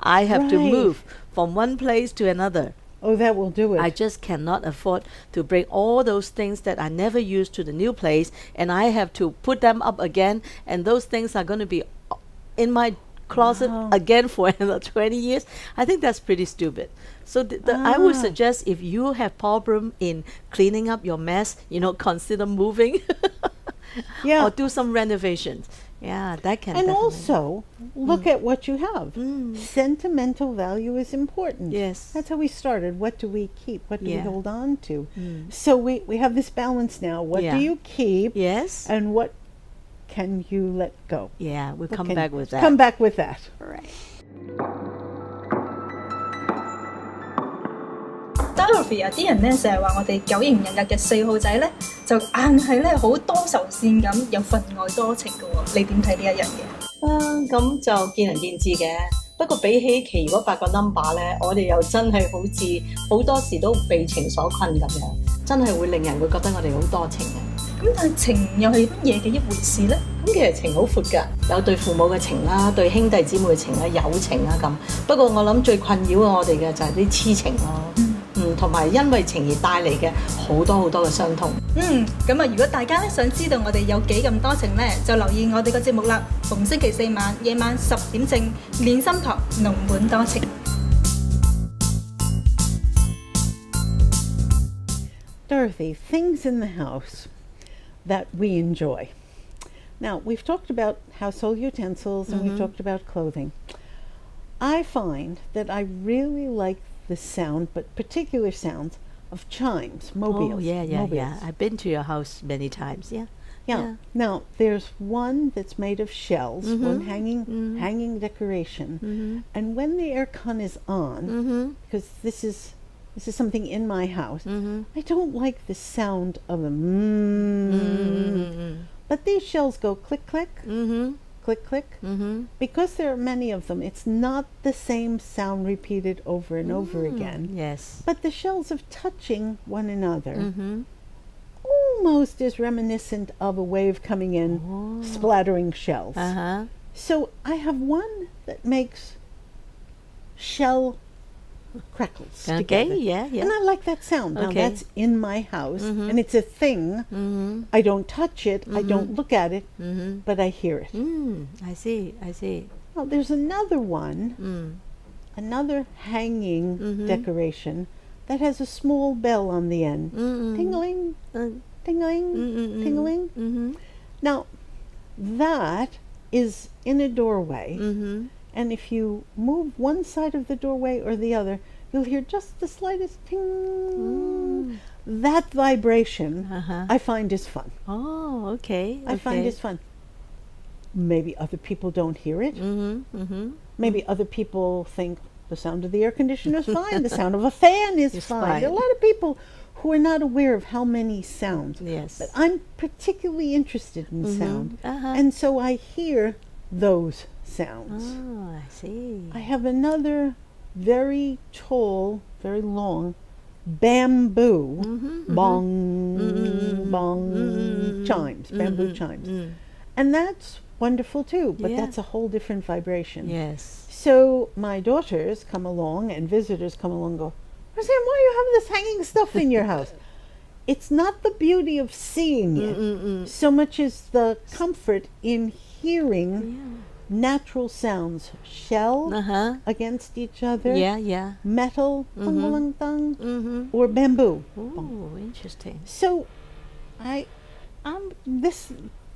I have to Right. move from one place to another. Oh, that will do it. I just cannot afford to bring all those things that I never used to the new place, and I have to put them up again, and those things are going to be in my closet Wow. again for another 20 years. I think that's pretty stupid. So I would Ah. suggest if you have problem in cleaning up your mess, consider moving Yeah. or do some renovations. Yeah, that can And definitely. also, look at what you have. Sentimental value is important. Yes. That's how we started. What do we keep? What do we Yeah. hold on to? So we have this balance now. What Yeah. do you keep? Yes. And what can you let go? Yeah, we'll What come can- back with that. Come back with that. Right. Dorothy 有啲人咧成日話我哋9型人格嘅4號仔咧，就硬係咧好多愁善感，又分外多情嘅喎。你點睇呢一樣嘢？咁就見仁見智嘅。不過比起其餘嗰8個 number 咧，我哋又真係好似好多時都被情所困咁樣，真係會令人會覺得我哋好多情嘅。咁但係情又係乜嘢嘅一回事咧？咁其實情好闊㗎，有對父母嘅情啦，對兄弟姊妹嘅情啦，友情啦咁。不過我諗最困擾我哋嘅就係啲痴情咯。同埋因為情而帶嚟嘅好多好多嘅傷痛。咁啊，如果大家咧想知道我哋有幾咁多情咧，就留意我哋個節目啦。逢星期四晚夜晚10點正，練心堂濃滿多情。Dorothy, things in the house that we enjoy. Now, we've talked about household utensils and we've talked about clothing. I find that I really like the sound, but particular sounds of chimes, mobiles. Oh, yeah. mobiles. I've been to your house many times. Yeah. Now, there's one that's made of shells, one hanging decoration. And when the aircon is on, because this is something in my house, I don't like the sound of them. But these shells go click, click, click, click. Because there are many of them, it's not the same sound repeated over and over again. Yes. But the shells of touching one another almost is reminiscent of a wave coming in, splattering shells. So I have one that makes shell crackles together. Yeah. And I like that sound. Now that's in my house, and it's a thing. I don't touch it, I don't look at it, but I hear it. I see. Well, there's another one, another hanging decoration that has a small bell on the end. Tingling, tingling, tingling. Now, that is in a doorway. And if you move one side of the doorway or the other, you'll hear just the slightest ting. That vibration I find is fun. Oh, okay. I find is fun. Maybe other people don't hear it. Maybe other people think the sound of the air conditioner is fine. The sound of a fan is fine. There are a lot of people who are not aware of how many sounds. Yes. But I'm particularly interested in sound. And so I hear those sounds. Oh, I see. I have another very tall, very long bamboo bong, bong chimes, bamboo chimes. And that's wonderful too, but that's a whole different vibration. Yes. So my daughters come along and visitors come along and go, Rosann, why do you have this hanging stuff in your house? It's not the beauty of seeing it so much as the comfort in hearing natural sounds, shell against each other, metal, or bamboo. Oh, interesting. So I'm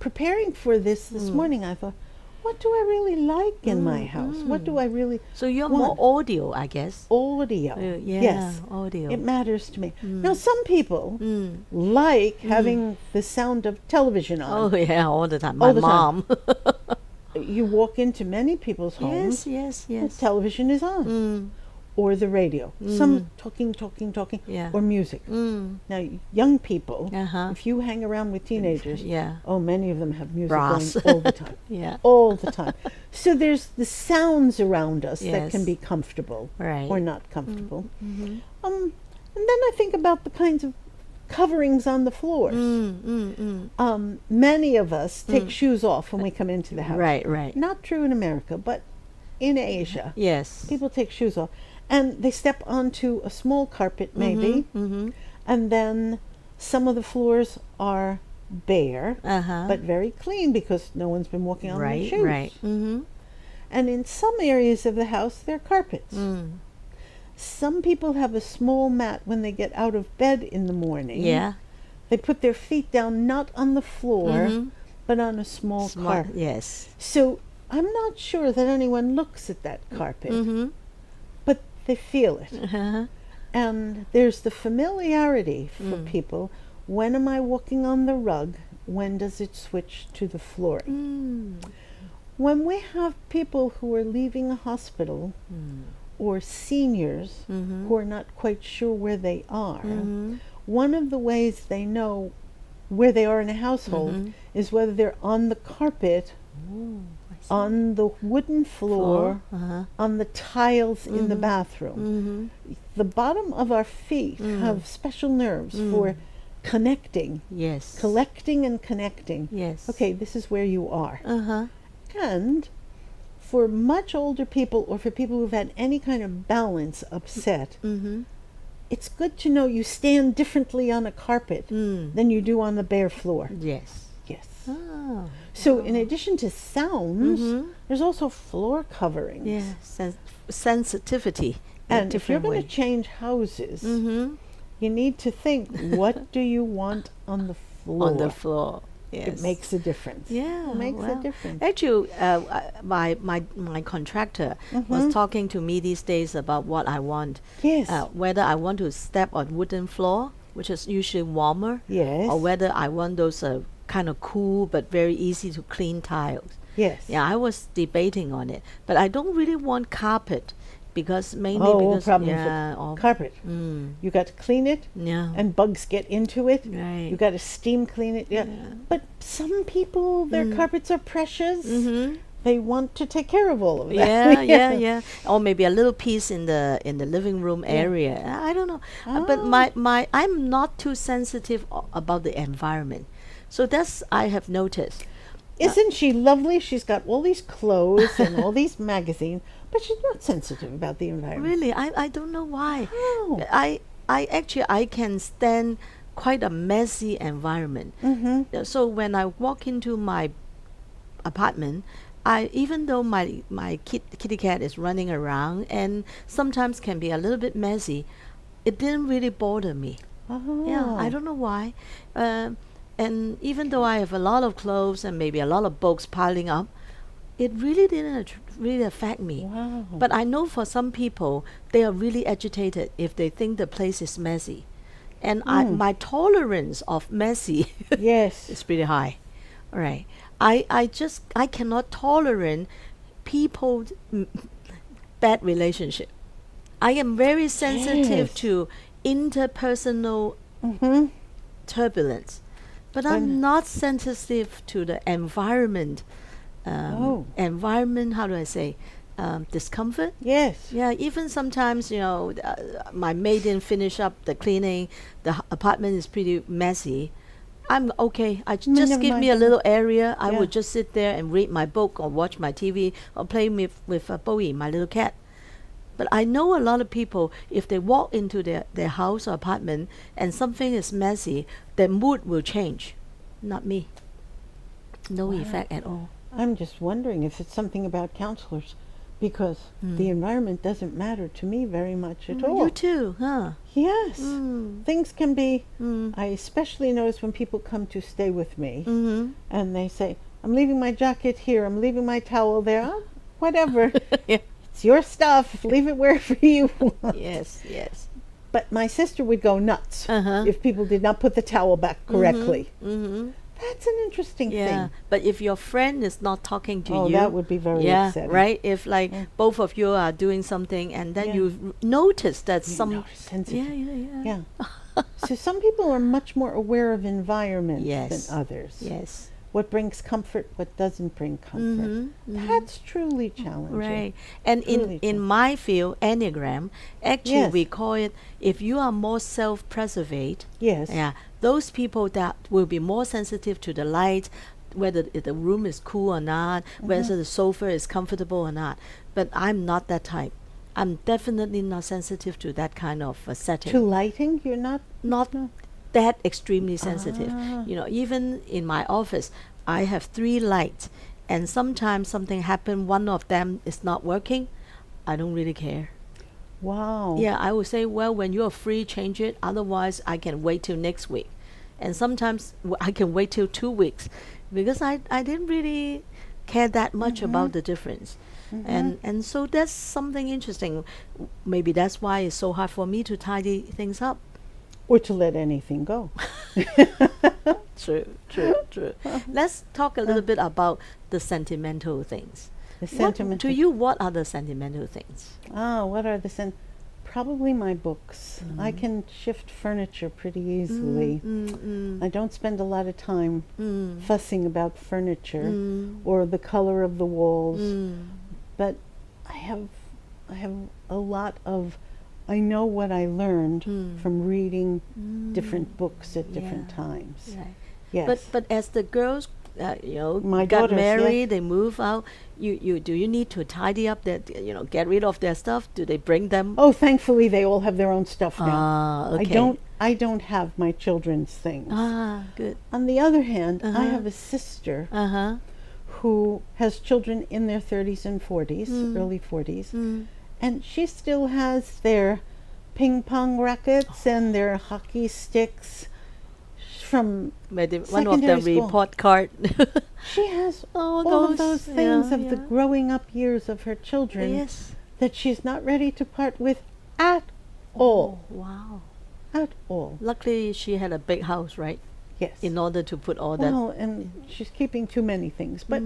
preparing for this morning. I thought, what do I really like in my house? What do I really So you're want? more audio, I guess. Audio. Yes. Audio. It matters to me. Now, some people like having the sound of television on. Oh, yeah, all the time. All My the time. mom. You walk into many people's homes, Yes. the television is on. Or the radio. Some talking, Yeah. or music. Now, young people, if you hang around with teenagers, many of them have music Brass. going all the time. All the time. So there's the sounds around us that can be comfortable or not comfortable. And then I think about the kinds of coverings on the floors. Many of us take shoes off when we come into the house. Right. Not true in America, but in Asia. Yes. People take shoes off. And they step onto a small carpet, maybe. And then some of the floors are bare, but very clean because no one's been walking on their shoes. Right. And in some areas of the house, there are carpets. Some people have a small mat when they get out of bed in the morning. Yeah. They put their feet down not on the floor, but on a small carpet. Yes. So I'm not sure that anyone looks at that carpet, but they feel it. And there's the familiarity for people. When am I walking on the rug? When does it switch to the flooring? When we have people who are leaving a hospital or seniors who are not quite sure where they are, one of the ways they know where they are in a household is whether they're on the carpet, on the wooden floor, on the tiles in the bathroom. The bottom of our feet have special nerves for connecting. Yes. Collecting and connecting. Yes. Okay, this is where you are. And for much older people or for people who've had any kind of balance upset, it's good to know you stand differently on a carpet than you do on the bare floor. Yes. Yes. Oh. So in addition to sounds, there's also floor coverings. Yeah. Sensitivity. in a And if you're different going way. to change houses, you need to think, what do you want on the floor? On the floor. Yes. It makes a difference. Yeah, It makes a well, difference. Actually, my contractor was talking to me these days about what I want. Yes. Whether I want to step on wooden floor, which is usually warmer, Yes. or whether I want those kind of cool but very easy to clean tiles. Yes. Yeah, I was debating on it, but I don't really want carpet because mainly Oh, because problems yeah, with or- carpet. You got to clean it, yeah, and bugs get into it. Right. You got to steam clean it. Yeah. But some people, their carpets are precious. They want to take care of all of that. yeah. Or maybe a little piece in the living room area. I don't know. But I'm not too sensitive about the environment. So that's I have noticed. Isn't she lovely? She's got all these clothes and all these magazines, but she's not sensitive about the environment. Really, I don't know why. Oh. I can stand quite a messy environment. So when I walk into my apartment, even though my kitty cat is running around and sometimes can be a little bit messy, it didn't really bother me. Yeah, I don't know why. And even though I have a lot of clothes and maybe a lot of books piling up, it really didn't really affect me. Wow. But I know for some people, they are really agitated if they think the place is messy. And my tolerance of messy Yes. is pretty high. All right. I cannot tolerate people's bad relationship. I am very sensitive Yes. to interpersonal turbulence, but I'm not sensitive to the environment. Environment, how do I say? Discomfort. Yes. Yeah, even sometimes, my maid didn't finish up the cleaning, the apartment is pretty messy. I'm okay. Just never give me a mind. little area. I Yeah. would just sit there and read my book or watch my TV or play with Bowie, my little cat. But I know a lot of people, if they walk into their house or apartment and something is messy, their mood will change. Not me. No effect at all. I'm just wondering if it's something about counselors, because the environment doesn't matter to me very much at all. You too, huh? Yes. Things can be, I especially notice when people come to stay with me and they say, I'm leaving my jacket here, I'm leaving my towel there, whatever. Yeah. It's your stuff, leave it wherever you want. Yes. But my sister would go nuts Uh-huh. if people did not put the towel back correctly. That's an interesting Yeah, thing. but if your friend is not talking to Oh, you, that would be very upsetting. right. If both of you are doing something and then Yeah. you notice that You some, notice sensitive. yeah. So some people are much more aware of environment Yes. than others. Yes, What brings comfort, what doesn't bring comfort. That's truly challenging. right. And Truly in my field, Enneagram, actually Yes. we call it, if you are more self-preservate, Yes. yeah, those people that will be more sensitive to the light, whether the room is cool or not, whether the sofa is comfortable or not. But I'm not that type. I'm definitely not sensitive to that kind of setting. To lighting, you're not? Not that extremely sensitive. Ah. Even in my office, I have 3 lights, and sometimes something happen, one of them is not working. I don't really care. Wow. Yeah, I would say, well, when you're free, change it. Otherwise, I can wait till next week. And sometimes I can wait till 2 weeks because I didn't really care that much about the difference. And so that's something interesting. Maybe that's why it's so hard for me to tidy things up. Or to let anything go. True. Let's talk a little bit about the sentimental things. The To sentimental. you, what are the sentimental things? What are the Probably my books. I can shift furniture pretty easily. I don't spend a lot of time fussing about furniture or the color of the walls. But I have a lot of, I know what I learned from reading different books at different Yeah. times. Right. Yes. But as the girls My got daughters, married, they move out. Do you need to tidy up their, get rid of their stuff? Do they bring them? Oh, thankfully they all have their own stuff now. Ah, okay. I don't have my children's things. Ah, good. On the other hand, I have a sister who has children in their 30s and 40s, early 40s, and she still has their ping pong rackets and their hockey sticks from Maybe one of the secondary school. report card. She has Oh, all of those things yeah, of the yeah. growing up years of her children Yes. that she's not ready to part with at all. Wow. At all. Luckily, she had a big house, right? Yes. In order to put all that. Well, and she's keeping too many things, but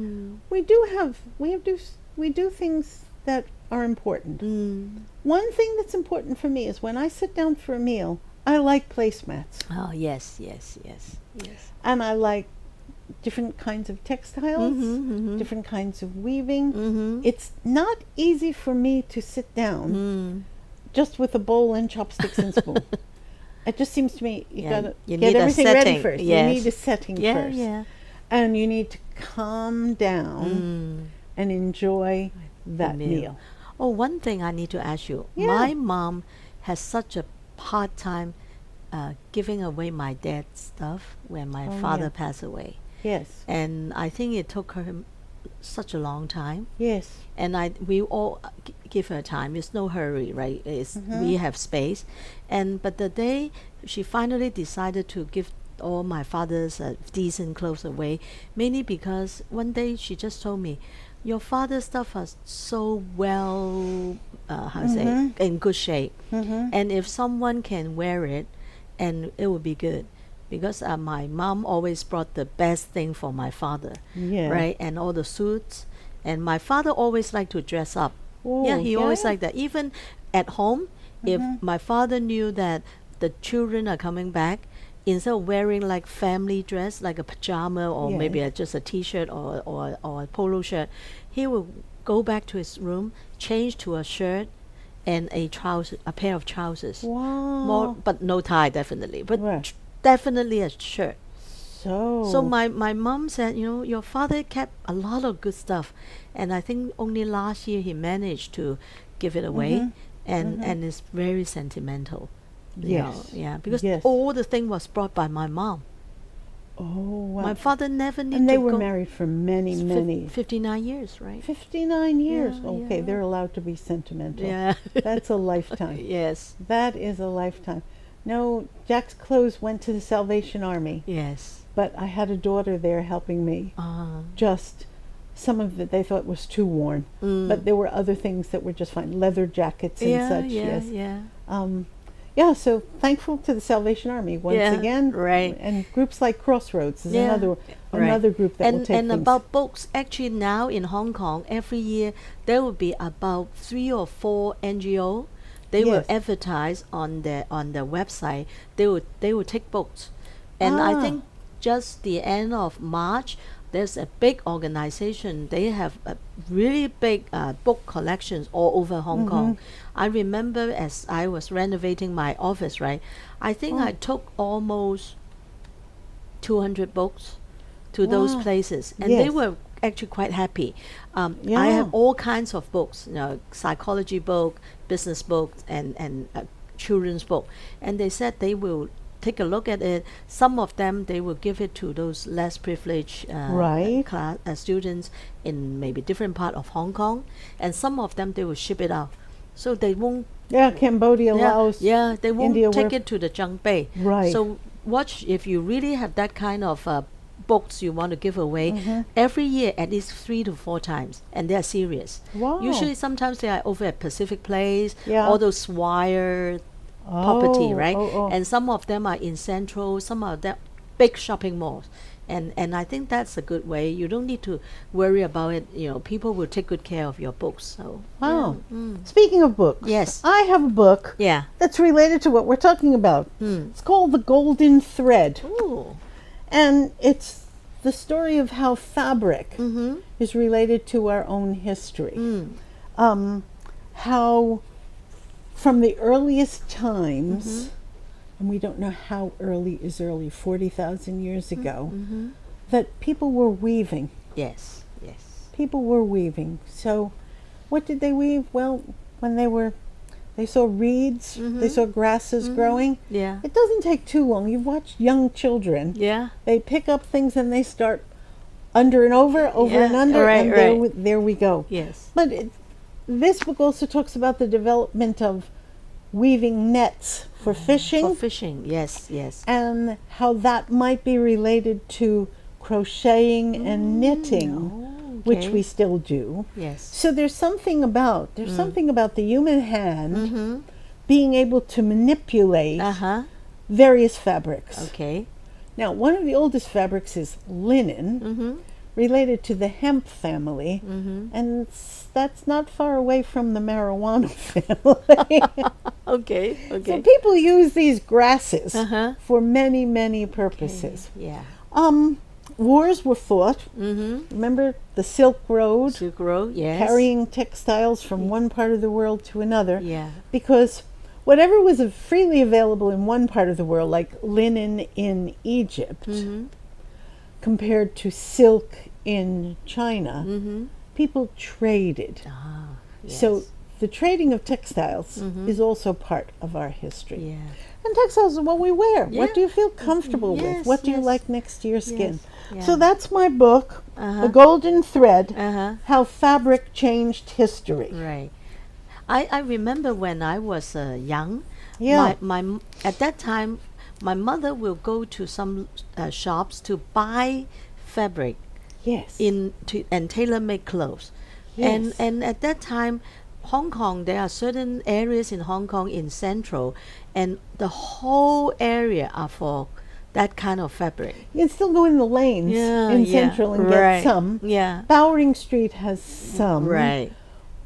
we do things that are important. One thing that's important for me is when I sit down for a meal, I like placemats, Oh, yes. and I like different kinds of textiles, different kinds of weaving. It's not easy for me to sit down just with a bowl and chopsticks and spoon. It just seems to me you gotta you get need a everything ready setting, first. yes. You need a setting Yeah, first. yeah. And you need to calm down and enjoy that meal. Oh, one thing I need to ask you. Yeah. My mom has such a hard time giving away my dad's stuff when my father yeah. passed away. Yes. And I think it took her such a long time. Yes. And we all give her time. It's no hurry, right? We have space. But the day she finally decided to give all my father's decent clothes away, mainly because one day she just told me, your father's stuff was so well, in good shape. And if someone can wear it, and it would be good. Because my mom always brought the best thing for my father, Yeah. right? And all the suits. And my father always liked to dress up. Yeah, Oh, he always yeah? liked that. Even at home, if my father knew that the children are coming back, instead of wearing like family dress, like a pajama or Yeah. maybe just a t-shirt or a polo shirt, he will go back to his room, change to a shirt and a pair of trousers. Wow. But no tie, definitely. But Right. definitely a shirt. So. So my mom said, your father kept a lot of good stuff, and I think only last year he managed to give it away, and it's very sentimental. you know, Yes. yeah, because Yes. all the thing was brought by my mom. Oh, wow. My father never needed And they to were go married for many, many. 59 years, right? 59 years. Yeah, Okay, yeah. they're allowed to be sentimental. Yeah. That's a lifetime. Yes. That is a lifetime. No, Jack's clothes went to the Salvation Army, Yes. but I had a daughter there helping me. Just some of it they thought was too worn, but there were other things that were just fine. Leather jackets and Yeah, such. yeah, Yes. yeah. Yeah, so thankful to the Salvation Army once Yeah, again. right. And groups like Crossroads is Yeah, another right. group that will take and things. about books, actually now in Hong Kong, every year there will be about 3 or 4 NGO. They will Yes. advertise on their website. They will take books, and I think just the end of March, there's a big organization. They have a really big book collections all over Hong Kong. I remember as I was renovating my office, right? I think I took almost 200 books to those Wow. places, and they Yes. were actually quite happy. I Yeah. have all kinds of books, psychology book, business books, and children's book. And they said they will take a look at it. Some of them they will give it to those less privileged Right. students in maybe different part of Hong Kong, and some of them they will ship it out. So they won't. Yeah, Cambodia, Laos. Yeah, they won't India, take where- it to the junk bay. Right. So watch if you really have that kind of books you want to give away every year at least 3 to 4 times, and they're serious. Wow. Usually, sometimes they are over at Pacific Place, Yeah. all those Swire property, Oh, right? oh. And some of them are in Central, some of them big shopping malls. And I think that's a good way. You don't need to worry about it. People will take good care of your books. So Wow. Speaking of books, Yes. I have a book yeah. that's related to what we're talking about. It's called The Golden Thread. Ooh. And it's the story of how fabric is related to our own history. How from the earliest times, and we don't know how early is early, 40,000 years ago, that people were weaving. Yes, yes. People were weaving. So what did they weave? Well, when they saw reeds, they saw grasses growing. Yeah. It doesn't take too long. You've watched young children. Yeah. They pick up things and they start under and over and under, right, and there we go. Yes. But this book also talks about the development of weaving nets for fishing. For fishing, yes, yes. And how that might be related to crocheting and knitting, which we still do. Yes. So there's something about the human hand being able to manipulate various fabrics. Okay. Now, one of the oldest fabrics is linen, related to the hemp family, and that's not far away from the marijuana family. Okay, okay. So people use these grasses for many, many purposes. Yeah. Wars were fought. Remember the Silk Road? Silk Road, yes. Carrying textiles from one part of the world to another. Yeah. Because whatever was freely available in one part of the world, like linen in Egypt, compared to silk in China, people traded. Yes. So the trading of textiles is also part of our history. Yeah. And textiles are what we wear. Yeah. What do you feel comfortable with? Yes, What do you yes. like next to your skin? Yeah. So that's my book, The Golden Thread, How Fabric Changed History. Right. I remember when I was young, Yeah. my at that time, my mother will go to some shops to buy fabric Yes. and tailor-make clothes. Yes. And at that time, Hong Kong, there are certain areas in Hong Kong in Central, and the whole area are for that kind of fabric. You can still go in the lanes in Central and get some. Yeah. Bowring Street has some. Right.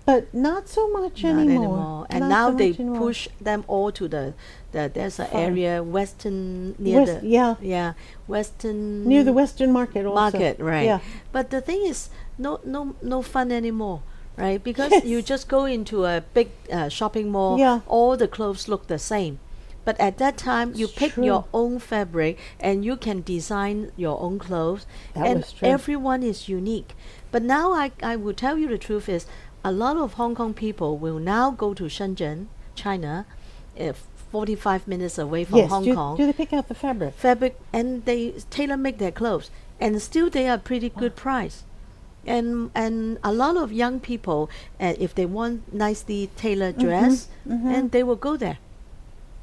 But not so much Not anymore. And Not now so they much anymore. push them all to the there's an Far. area western near West- the yeah. western Near the Western Market also. market, right? Yeah. But the thing is, no fun anymore, right? Because Yes. you just go into a big shopping mall, Yeah. all the clothes look the same. But at that time, you It's pick true. your own fabric and you can design your own clothes, That and was true. everyone is unique. But now I will tell you the truth is, a lot of Hong Kong people will now go to Shenzhen, China, 45 minutes away from Yes. Hong Kong, Do they pick out the fabric? and they tailor make their clothes, and still they are pretty good price. And a lot of young people, if they want nicely tailored dress, and they will go there.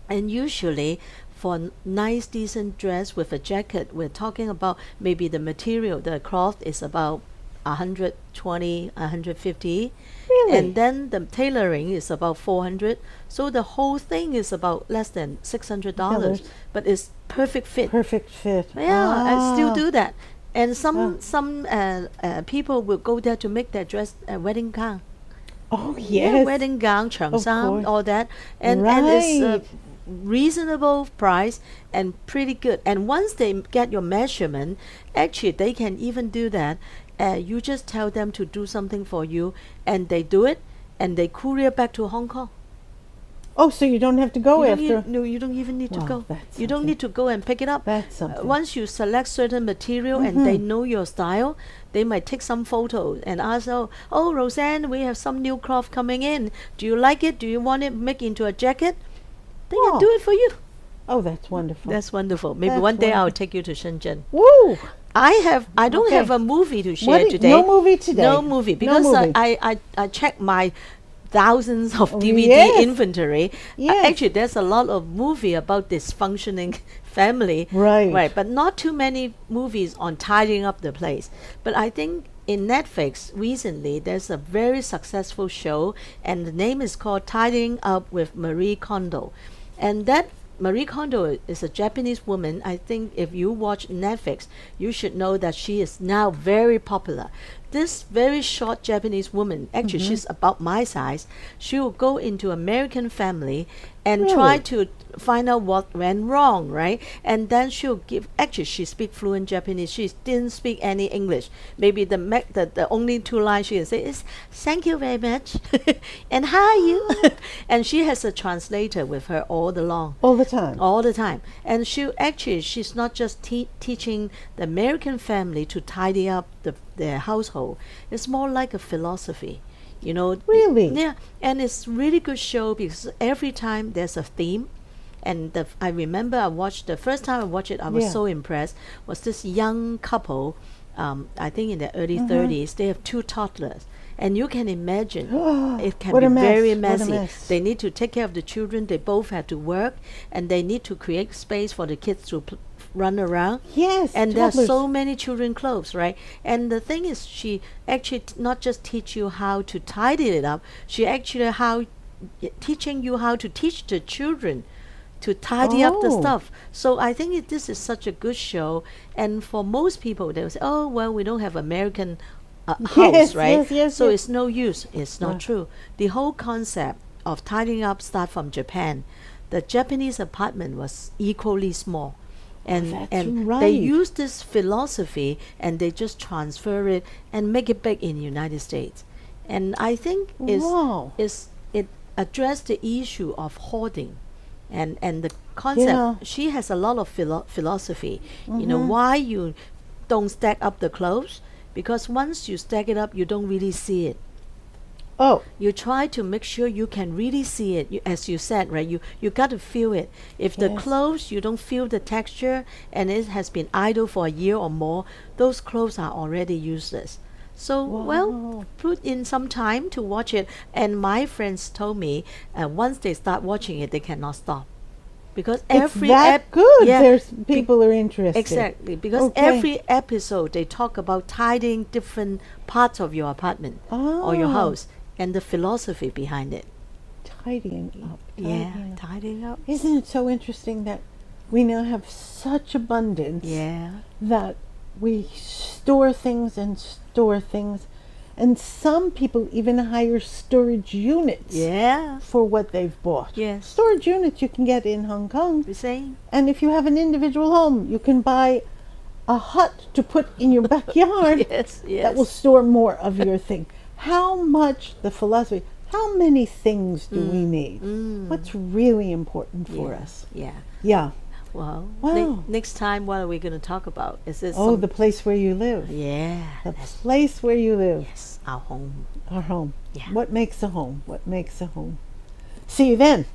And usually, for nice decent dress with a jacket, we're talking about maybe the material, the cloth is about 120, 150. Really? And then the tailoring is about 400. So the whole thing is about less than $600, Dollars. but it's perfect fit. Perfect fit. Yeah, I still Ah. do that. And some people will go there to make their dress wedding gown. Oh, Yeah, yes. wedding gown, 长衫, course. all that, and it's a Right. reasonable price and pretty good. And once they get your measurement, actually they can even do that. You just tell them to do something for you, and they do it, and they courier back to Hong Kong. Oh, so you don't have to go after. No, you don't even need to Wow, go. that's You don't something. need to go and pick it up. That's something. Once you select certain material and they know your style, they might take some photos and ask, oh, Rosann, we have some new cloth coming in. Do you like it? Do you want it make into a jacket? They can Oh. do it for you. Oh, that's wonderful. That's wonderful. Maybe That's one day I'll wonderful. take you to Shenzhen. Woo! I don't Okay. have a movie to share What i- today. no movie today. No movie, No because movie. I checked my thousands of Oh, DVD yes. inventory. Yes. Actually, there's a lot of movie about dysfunctioning family. Right. Right, but not too many movies on tidying up the place. But I think in Netflix recently, there's a very successful show, and the name is called Tidying Up with Marie Kondo. And that Marie Kondo is a Japanese woman. I think if you watch Netflix, you should know that she is now very popular. this very short Japanese woman, actually she's about my size, she will go into American family and try Really? to find out what went wrong, right? And then she'll give, actually she speak fluent Japanese. She didn't speak any English. Maybe the only two lines she can say is thank you very much and how are you? And she has a translator with her all along. All the time. All the time. And she's not just teaching the American family to tidy up their household. It's more like a philosophy. You know, Really? yeah, and it's really good show because every time there's a theme, and I remember the first time I watched it, I was Yeah. so impressed. Was this young couple, I think in their early 30s, they have two toddlers, and you can imagine it can What be a mess, very what a messy. mess. They need to take care of the children. They both have to work, and they need to create space for the kids to run around. Yes, And there are toddlers. so many children clothes, right? And the thing is, she actually not just teach you how to tidy it up, she actually teaching you how to teach the children to tidy up the Oh. stuff. So I think this is such a good show. And for most people, they will say, "Oh, well, we don't have American house, Yes, right? yes, so yes. it's no use." It's not true. The whole concept of tidying up start from Japan. The Japanese apartment was equally small. And That's they right. use this philosophy and they just transfer it and make it big in the United States. And I think Wow. it addressed the issue of hoarding and the concept. Yeah. She has a lot of philosophy. You know, why you don't stack up the clothes, because once you stack it up you don't really see it. Oh, You try to make sure you can really see it. As you said, right? You got to feel it. If the Yes. clothes you don't feel the texture and it has been idle for a year or more, those clothes are already useless. So well, Wow. put in some time to watch it. And my friends told me, once they start watching it, they cannot stop because it's every that good. yeah, There's people are interested. exactly, because Okay. every episode they talk about tidying different parts of your apartment or your Ah. house and the philosophy behind it. Tidying up. Yeah, tidying up. tidying up. Isn't it so interesting that we now have such abundance Yeah, that we store things and store things, and some people even hire storage units yeah. for what they've bought. Yes. Storage units you can get in Hong Kong. The same. And if you have an individual home, you can buy a hut to put in your backyard Yes, yes. that will store more of your thing. How much the philosophy, how many things do we need? What's really important for Yeah, us? Yeah. Yeah. Well, Wow. next time, what are we going to talk about? Is this? Oh, the place where you live. yeah, The place where you live. yes, our home. Our home. Yeah. What makes a home? What makes a home? See you then.